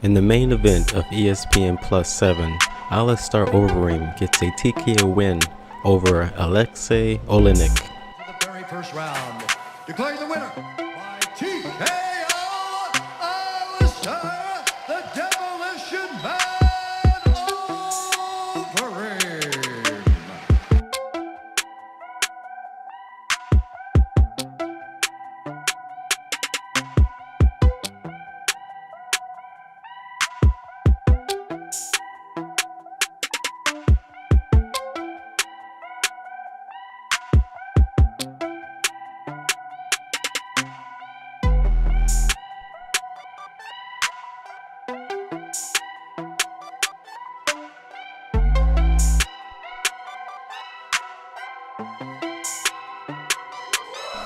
In the main event of ESPN+7, Alistar Overeem gets a TKO win over Aleksei Oleinik. The very first round, declaring the winner by TKO Aleksei the Demolition Man Overeem.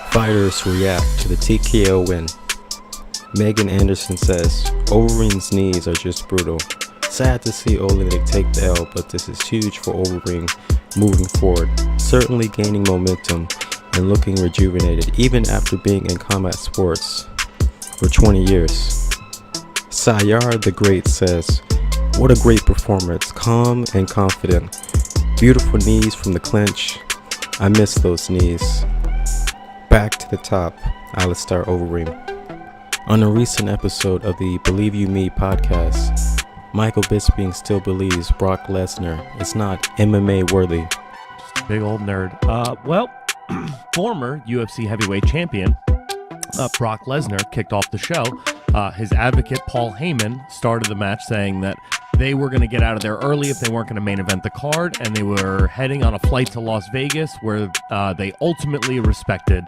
Fighters react to the TKO win. Megan Anderson says, Overeem's knees are just brutal. Sad to see Oleinik take the L, but this is huge for Overeem moving forward. Certainly gaining momentum and looking rejuvenated even after being in combat sports for 20 years. Siyar the Great says, what a great performance, calm and confident. Beautiful knees from the clinch. I miss those knees. Back to the top, Alistair Overeem. On a recent episode of the Believe You Me podcast, Michael Bisping still believes Brock Lesnar is not MMA worthy. Just a big old nerd. Former UFC heavyweight champion Brock Lesnar kicked off the show. His advocate, Paul Heyman, started the match saying that they were going to get out of there early if they weren't going to main event the card, and they were heading on a flight to Las Vegas where they ultimately respected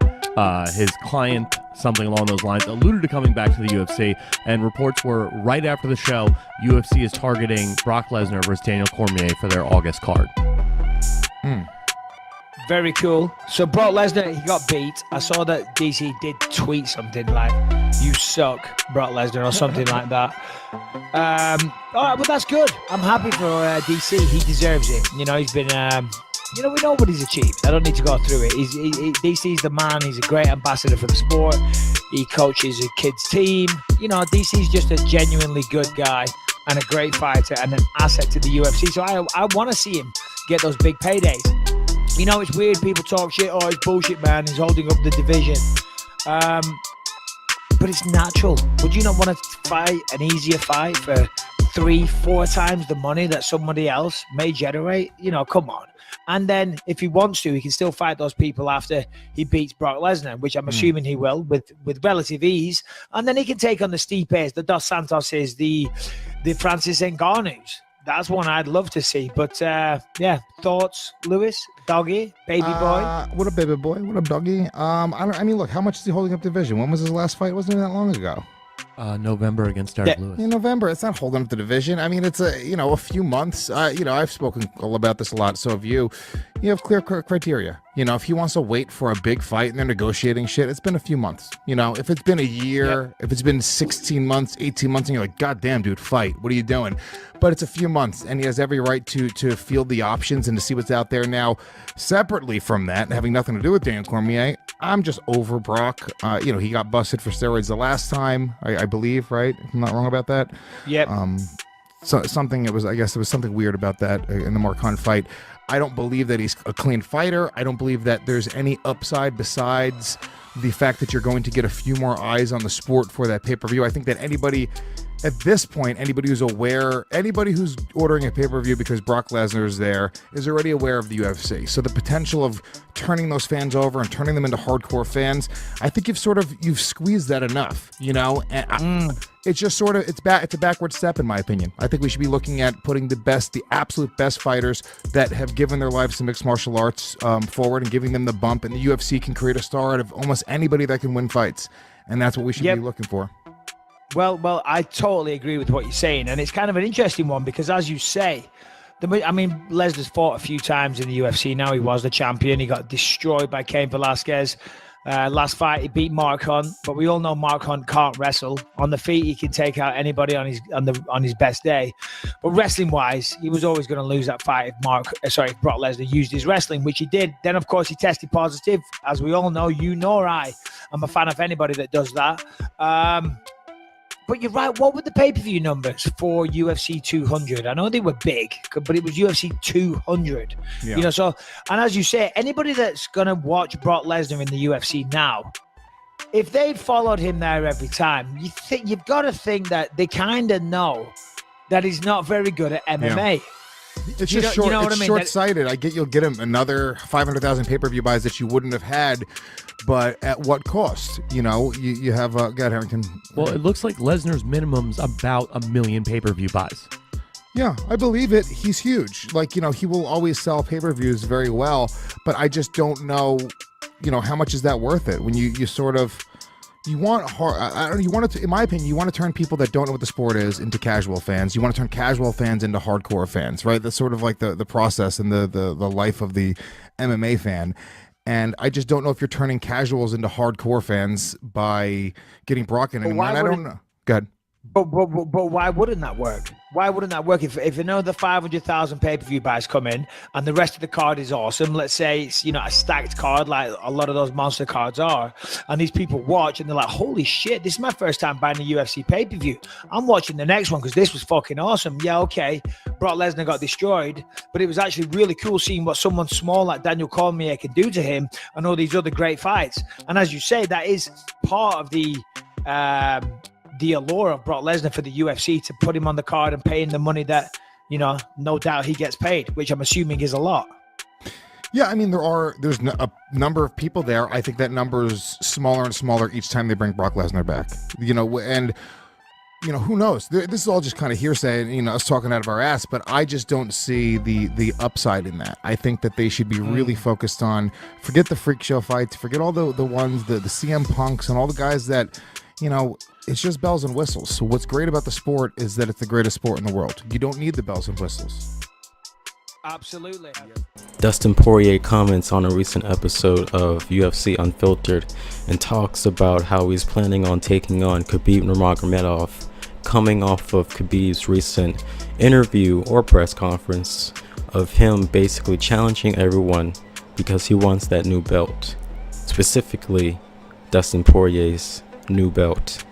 his client, something along those lines, alluded to coming back to the UFC, and reports were right after the show, UFC is targeting Brock Lesnar versus Daniel Cormier for their August card. Very cool. So Brock Lesnar, he got beat. I saw that DC did tweet something like, you suck, Brock Lesnar, or something like that. All right, well, that's good. I'm happy for DC. He deserves it. You know, he's been, we know what he's achieved. I don't need to go through it. DC's the man. He's a great ambassador for the sport. He coaches a kids team. You know, DC's just a genuinely good guy and a great fighter and an asset to the UFC. So I want to see him get those big paydays. You know, it's weird. People talk shit. Oh, it's bullshit, man. He's holding up the division. But it's natural. Would you not want to fight an easier fight for 3-4 times the money that somebody else may generate? You know, come on. And then if he wants to, he can still fight ththose people after he beats Brock Lesnar, which I'm assuming he will with relative ease. And then he can take on the Stipes, the Dos Santoses, the Francis Ngannous. That's one I'd love to see. But yeah, thoughts, Lewis, doggy, baby boy. What up, baby boy? What up, doggy? I mean, look, how much is he holding up division? When was his last fight? It wasn't even that long ago. November against Derek Lewis. In November, it's not holding up the division. I mean, it's a few months. I've spoken all about this a lot. So if you have clear criteria. You know, if he wants to wait for a big fight and they're negotiating shit, it's been a few months. You know, if it's been a year, if it's been 16 months, 18 months, and you're like, God damn, dude, fight. What are you doing? But it's a few months, and he has every right to field the options and to see what's out there. Now, separately from that, having nothing to do with Daniel Cormier, I'm just over Brock. He got busted for steroids the last time, I believe, right? If I'm not wrong about that. Yep. So I guess there was something weird about that in the Mark Hunt fight. I don't believe that he's a clean fighter. I don't believe that there's any upside besides the fact that you're going to get a few more eyes on the sport for that pay-per-view. I think that anybody at this point, anybody who's ordering a pay-per-view because Brock Lesnar is there is already aware of the UFC. So the potential of turning those fans over and turning them into hardcore fans, I think you've squeezed that enough, you know? And it's just it's a backward step in my opinion. I think we should be looking at putting the absolute best fighters that have given their lives to mixed martial arts forward and giving them the bump, and the UFC can create a star out of almost anybody that can win fights. And that's what we should be looking for. Well, I totally agree with what you're saying, and it's kind of an interesting one because, as you say, Lesnar's fought a few times in the UFC. Now he was the champion. He got destroyed by Cain Velasquez. Last fight, he beat Mark Hunt, but we all know Mark Hunt can't wrestle. On the feet, he can take out anybody on his best day. But wrestling-wise, he was always going to lose that fight if Brock Lesnar used his wrestling, which he did. Then, of course, he tested positive. As we all know, you nor I am a fan of anybody that does that. But you're right. What were the pay-per-view numbers for UFC 200? I know they were big, but it was UFC 200. Yeah. You know, so, and as you say, anybody that's going to watch Brock Lesnar in the UFC now, if they'd followed him there every time, you've got to think that they kind of know that he's not very good at MMA. Yeah. It's just short. It's short-sighted. I get you'll get him another 500,000 pay-per-view buys that you wouldn't have had, but at what cost? You know, you have go ahead, Harrington. Well, it looks like Lesnar's minimum's about 1 million pay-per-view buys. Yeah, I believe it. He's huge. Like, you know, he will always sell pay-per-views very well, but I just don't know, you know, how much is that worth it when you sort of. You want you want to, in my opinion, you want to turn people that don't know what the sport is into casual fans. You want to turn casual fans into hardcore fans, right? That's sort of like the process and the life of the MMA fan. And I just don't know if you're turning casuals into hardcore fans by getting Brock in anymore. I don't know. Go ahead. But why wouldn't that work? Why wouldn't that work if another 500,000 pay-per-view buys come in and the rest of the card is awesome? Let's say it's, you know, a stacked card like a lot of those monster cards are, and these people watch and they're like, holy shit, this is my first time buying a UFC pay-per-view. I'm watching the next one because this was fucking awesome. Yeah, okay, Brock Lesnar got destroyed, but it was actually really cool seeing what someone small like Daniel Cormier can do to him and all these other great fights. And as you say, that is part of the allure of Brock Lesnar for the UFC, to put him on the card and pay him the money that, you know, no doubt he gets paid, which I'm assuming is a lot. Yeah, I mean, there's a number of people there. I think that number is smaller and smaller each time they bring Brock Lesnar back. You know, and, you know, who knows? This is all just kind of hearsay, you know, us talking out of our ass, but I just don't see the upside in that. I think that they should be really focused on, forget the freak show fights, forget all the ones, the CM Punks and all the guys that, you know, it's just bells and whistles. So what's great about the sport is that it's the greatest sport in the world. You don't need the bells and whistles. Absolutely. Dustin Poirier comments on a recent episode of UFC Unfiltered and talks about how he's planning on taking on Khabib Nurmagomedov, coming off of Khabib's recent interview or press conference of him basically challenging everyone because he wants that new belt, specifically Dustin Poirier's new belt.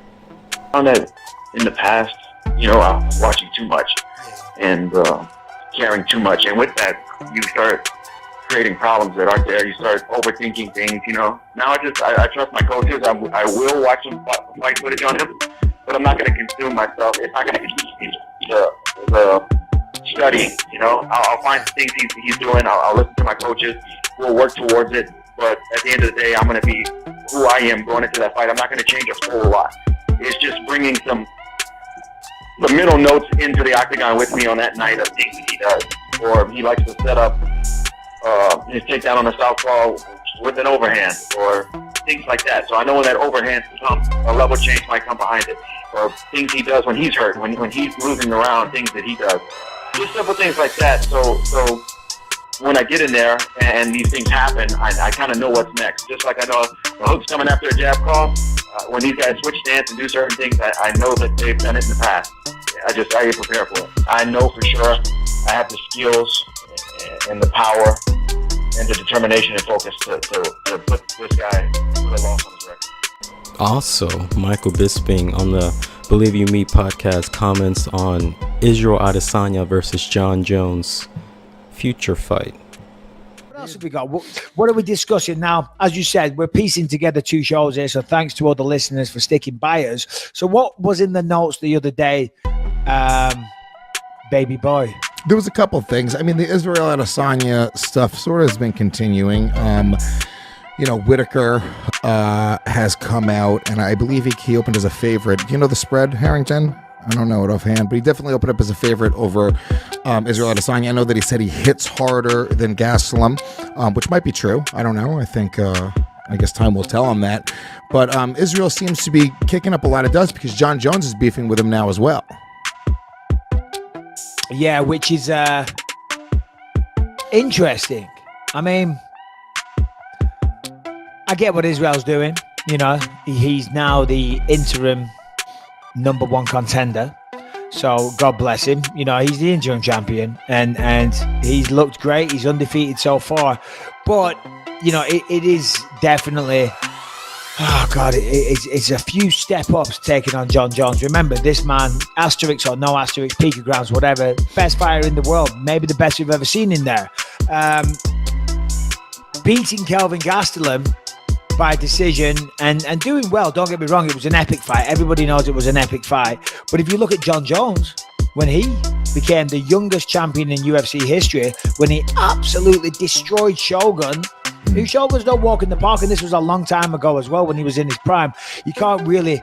Found that in the past, you know, I was watching too much and caring too much, and with that, you start creating problems that aren't there. You start overthinking things, you know. Now I trust my coaches. I will watch some fight footage on him, but I'm not going to consume myself. It's not going to be the studying, you know. I'll find the things he's doing. I'll listen to my coaches. We'll work towards it, but at the end of the day, I'm going to be who I am going into that fight. I'm not going to change a whole lot. It's just bringing the middle notes into the octagon with me on that night of things that he does. Or he likes to set up his takedown on a southpaw with an overhand or things like that. So I know when that overhand comes, a level change might come behind it. Or things he does when he's hurt, when he's losing the round, things that he does. Just simple things like that. So when I get in there and these things happen, I kind of know what's next. Just like I know the hook's coming after a jab call. When these guys switch stance and do certain things, I know that they've done it in the past. I get prepared for it. I know for sure I have the skills and the power and the determination and focus to put this guy with a loss on his record. Also, Michael Bisping on the Believe You Me podcast comments on Israel Adesanya versus John Jones future fight. What else have we got? What are we discussing now? As you said, we're piecing together two shows here, so thanks to all the listeners for sticking by us. So what was in the notes the other day, baby boy? There was a couple things. I mean, the Israel Adesanya stuff sort of has been continuing. You know, Whitaker has come out, and I believe he opened as a favorite. Do you know the spread, Harrington? I don't know it offhand, but he definitely opened up as a favorite over Israel Adesanya. I know that he said he hits harder than Gastelum, which might be true. I don't know. I think, I guess time will tell on that. But Israel seems to be kicking up a lot of dust because John Jones is beefing with him now as well. Yeah, which is interesting. I mean, I get what Israel's doing. You know, he's now the interim number one contender, so God bless him. You know, he's the interim champion, and he's looked great. He's undefeated so far, but you know, it is definitely Oh, God, it's a few step-ups taking on John Jones. Remember, this man, asterisk or no asterisk, picograms, whatever, best fighter in the world, maybe the best we've ever seen in there. Beating Kelvin Gastelum by decision and doing well. Don't get me wrong, it was an epic fight. Everybody knows it was an epic fight. But if you look at John Jones, when he became the youngest champion in UFC history, when he absolutely destroyed Shogun, Shogun's don't walk in the park, and this was a long time ago as well when he was in his prime. You can't really,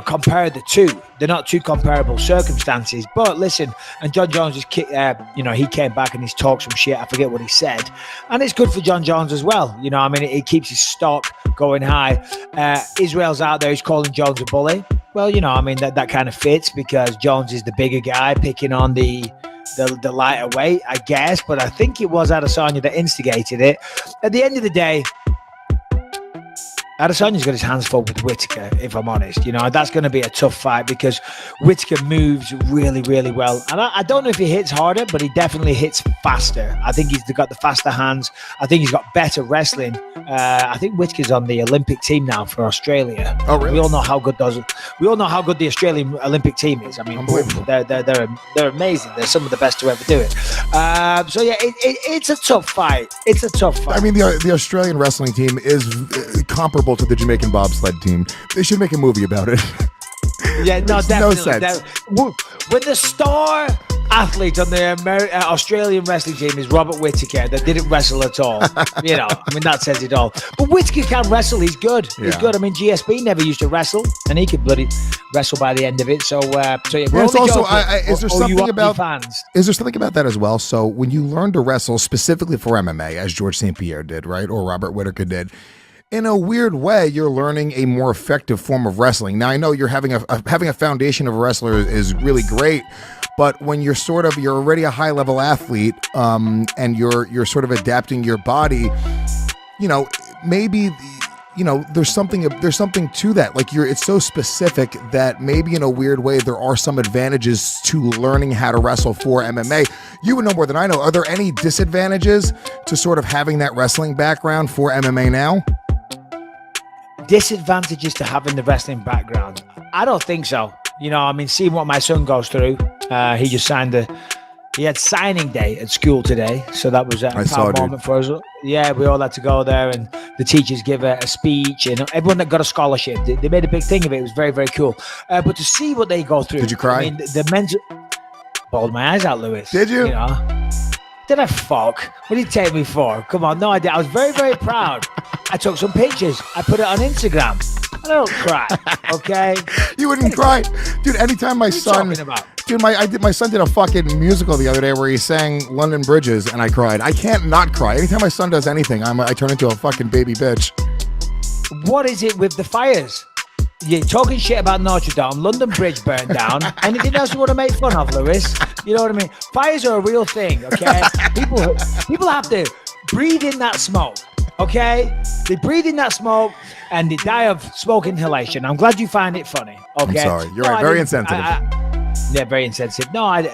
compare the two. They're not two comparable circumstances. But listen, and John Jones just, he came back and he's talked some shit. I forget what he said, and it's good for John Jones as well. It keeps his stock going high. Israel's out there. He's calling Jones a bully. Well, that kind of fits because Jones is the bigger guy picking on the lighter weight, I guess. But I think it was Adesanya that instigated it. At the end of the day, Adesanya's got his hands full with Whittaker, if I'm honest. That's going to be a tough fight because Whittaker moves really, really well. And I don't know if he hits harder, but he definitely hits faster. I think he's got the faster hands. I think he's got better wrestling. I think Whittaker's on the Olympic team now for Australia. Oh, really? We all know how good the Australian Olympic team is. I mean, they're amazing. They're some of the best to ever do it. So yeah, it's a tough fight. It's a tough fight. I mean, the Australian wrestling team is comparable to the Jamaican bobsled team. They should make a movie about it. Yeah, no, definitely. No sense. When the star athlete on the Australian wrestling team is Robert Whittaker that didn't wrestle at all, that says it all. But Whittaker can wrestle. He's good. He's good. I mean, GSP never used to wrestle, and he could bloody wrestle by the end of it. So yeah. It's also, is there something about fans? Is there something about that as well? So when you learn to wrestle specifically for MMA, as George St. Pierre did, right, or Robert Whittaker did, in a weird way, you're learning a more effective form of wrestling. Now, I know you're having a foundation of a wrestler is really great, but when you're already a high level athlete, and you're sort of adapting your body, maybe, there's something to that. Like it's so specific that maybe in a weird way there are some advantages to learning how to wrestle for MMA. You would know more than I know. Are there any disadvantages to sort of having that wrestling background for MMA now? Disadvantages to having the wrestling background? I don't think so. Seeing what my son goes through, he just he had signing day at school today, so that was a proud moment for us. Yeah, we all had to go there, and the teachers give a speech, and everyone that got a scholarship, they made a big thing of it. It was very, very cool. But to see what they go through, did you cry? I mean, the men's bawled my eyes out, Lewis. Did you? Did I fuck? What did you take me for? Come on, no, I did. I was very, very proud. I took some pictures. I put it on Instagram. I don't cry, okay? You wouldn't cry, dude. Anytime my son, dude, my son did a fucking musical the other day where he sang London Bridges, and I cried. I can't not cry. Anytime my son does anything, I turn into a fucking baby bitch. What is it with the fires? You're talking shit about Notre Dame, London Bridge burned down. Anything else you want to make fun of, Lewis? You know what I mean? Fires are a real thing, okay? People have to breathe in that smoke, okay? They breathe in that smoke and they die of smoke inhalation. I'm glad you find it funny, okay? I'm sorry. You're right. Very insensitive. Yeah, very insensitive. No,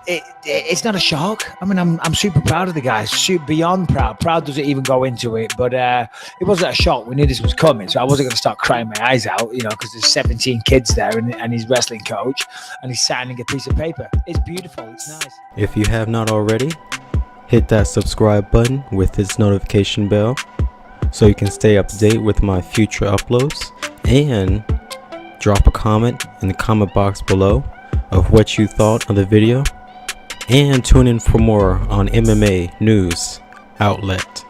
it's not a shock. I mean, I'm super proud of the guy. Super beyond proud. Proud doesn't even go into it, but it wasn't a shock. We knew this was coming, so I wasn't going to start crying my eyes out, because there's 17 kids there and he's wrestling coach and he's signing a piece of paper. It's beautiful. It's nice. If you have not already, hit that subscribe button with its notification bell so you can stay up to date with my future uploads, and drop a comment in the comment box below of what you thought of the video, and tune in for more on MMA News Outlet.